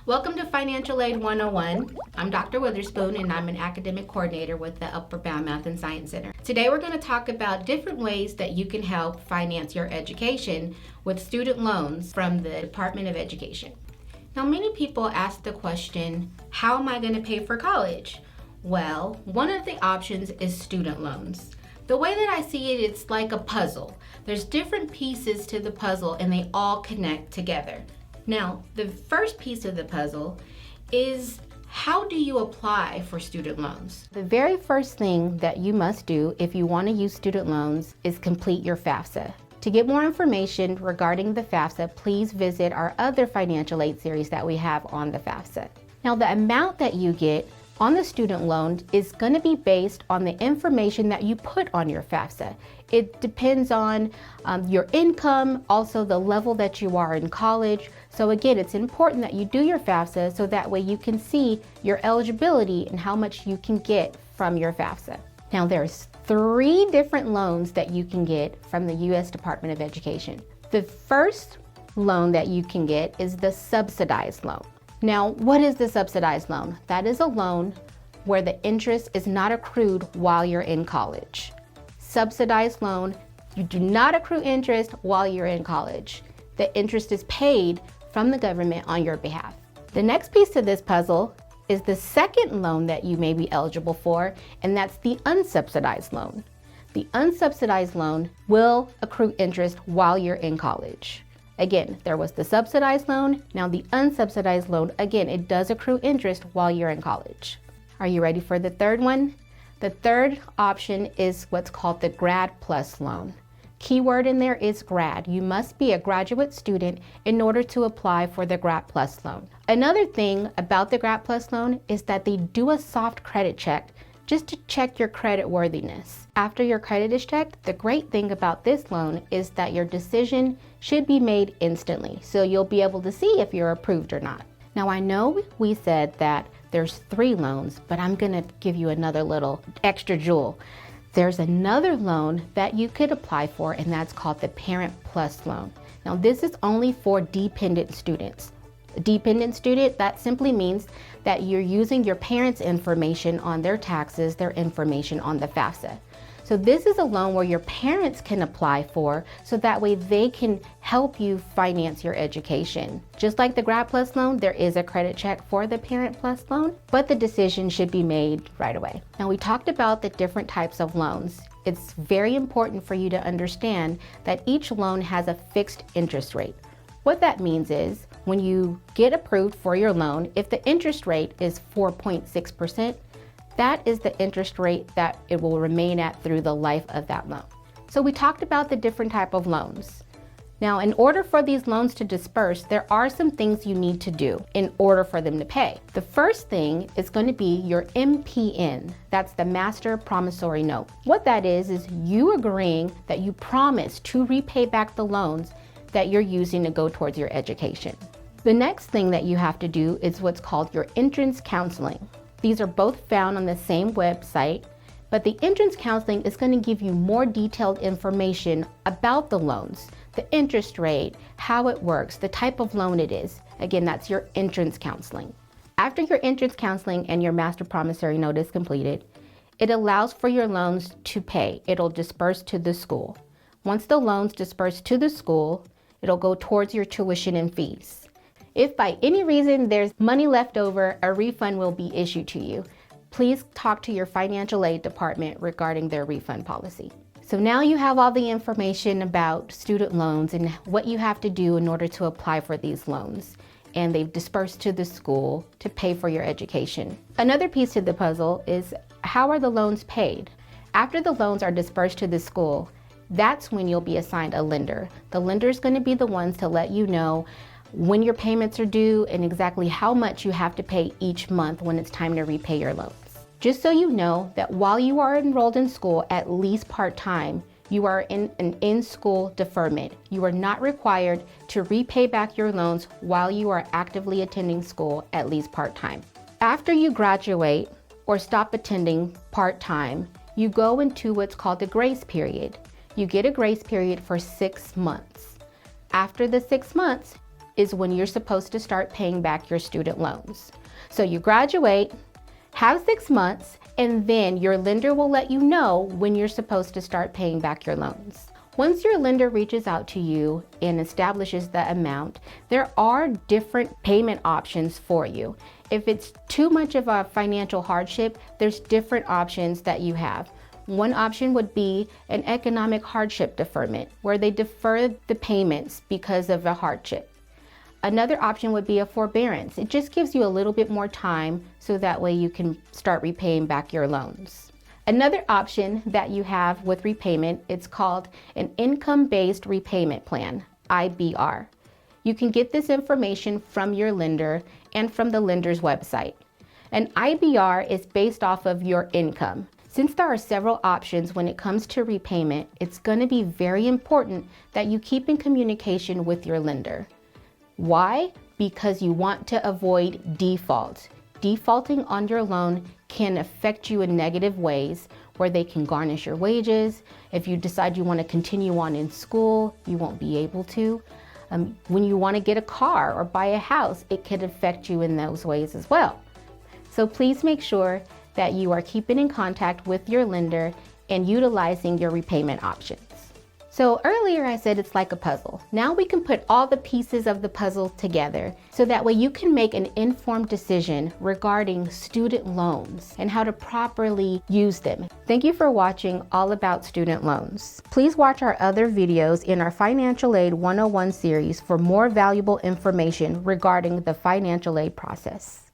Welcome to Financial Aid 101. I'm Dr. Witherspoon and I'm an academic coordinator with the Upward Bound Math and Science Center. Today we're going to talk about different ways that you can help finance your education with student loans from the Department of Education. Now, many people ask the question, how am I going to pay for college? Well, one of the options is student loans. The way that I see it, it's like a puzzle. There's different pieces to the puzzle and they all connect together. Now, the first piece of the puzzle is, how do you apply for student loans? The very first thing that you must do if you want to use student loans is complete your FAFSA. To get more information regarding the FAFSA, please visit our other financial aid series that we have on the FAFSA. Now, the amount that you get on the student loan is going to be based on the information that you put on your FAFSA. It depends on your income, also the level that you are in college. So again, it's important that you do your FAFSA so that way you can see your eligibility and how much you can get from your FAFSA. Now, there's 3 different loans that you can get from the U.S. Department of Education. The first loan that you can get is the subsidized loan. Now, what is the subsidized loan? That is a loan where the interest is not accrued while you're in college. Subsidized loan, you do not accrue interest while you're in college. The interest is paid from the government on your behalf. The next piece of this puzzle is the second loan that you may be eligible for, and that's the unsubsidized loan. The unsubsidized loan will accrue interest while you're in college. Again, there was the subsidized loan. Now the unsubsidized loan, again, it does accrue interest while you're in college. Are you ready for the third one? The third option is what's called the Grad Plus loan. Keyword in there is grad. You must be a graduate student in order to apply for the Grad Plus loan. Another thing about the Grad Plus loan is that they do a soft credit check just to check your credit worthiness. After your credit is checked, the great thing about this loan is that your decision should be made instantly, so you'll be able to see if you're approved or not. Now, I know we said that there's 3 loans, but I'm gonna give you another little extra jewel. There's another loan that you could apply for, and that's called the Parent Plus loan. Now, this is only for dependent students. A dependent student, that simply means that you're using your parents' information on their taxes, their information on the FAFSA. So this is a loan where your parents can apply for, so that way they can help you finance your education. Just like the Grad Plus loan, there is a credit check for the Parent Plus loan, but the decision should be made right away. Now, we talked about the different types of loans. It's very important for you to understand that each loan has a fixed interest rate. What that means is, when you get approved for your loan, if the interest rate is 4.6%, that is the interest rate that it will remain at through the life of that loan. So we talked about the different type of loans. Now, in order for these loans to disperse, there are some things you need to do in order for them to pay. The first thing is going to be your MPN. That's the Master Promissory Note. What that is you agreeing that you promise to repay back the loans that you're using to go towards your education. The next thing that you have to do is what's called your entrance counseling. These are both found on the same website, but the entrance counseling is going to give you more detailed information about the loans, the interest rate, how it works, the type of loan it is. Again, that's your entrance counseling. After your entrance counseling and your master promissory note is completed, it allows for your loans to pay. It'll disperse to the school. Once the loans disperse to the school, it'll go towards your tuition and fees. If by any reason there's money left over, a refund will be issued to you. Please talk to your financial aid department regarding their refund policy. So now you have all the information about student loans and what you have to do in order to apply for these loans. And they've dispersed to the school to pay for your education. Another piece to the puzzle is, how are the loans paid? After the loans are dispersed to the school, that's when you'll be assigned a lender. The lender is going to be the ones to let you know when your payments are due and exactly how much you have to pay each month when it's time to repay your loans. Just so you know that while you are enrolled in school, at least part-time, you are in an in-school deferment. You are not required to repay back your loans while you are actively attending school, at least part-time. After you graduate or stop attending part-time, you go into what's called the grace period. You get a grace period for 6 months. After the 6 months, is when you're supposed to start paying back your student loans. So you graduate, have 6 months, and then your lender will let you know when you're supposed to start paying back your loans. Once your lender reaches out to you and establishes the amount, there are different payment options for you. If it's too much of a financial hardship, there's different options that you have. One option would be an economic hardship deferment, where they defer the payments because of a hardship. Another option would be a forbearance. It just gives you a little bit more time so that way you can start repaying back your loans. Another option that you have with repayment, it's called an income-based repayment plan, IBR. You can get this information from your lender and from the lender's website. An IBR is based off of your income. Since there are several options when it comes to repayment, it's going to be very important that you keep in communication with your lender. Why? Because you want to avoid default. Defaulting on your loan can affect you in negative ways where they can garnish your wages. If you decide you want to continue on in school, you won't be able to. When you want to get a car or buy a house, it could affect you in those ways as well. So please make sure that you are keeping in contact with your lender and utilizing your repayment options. So earlier I said it's like a puzzle. Now we can put all the pieces of the puzzle together so that way you can make an informed decision regarding student loans and how to properly use them. Thank you for watching All About Student Loans. Please watch our other videos in our Financial Aid 101 series for more valuable information regarding the financial aid process.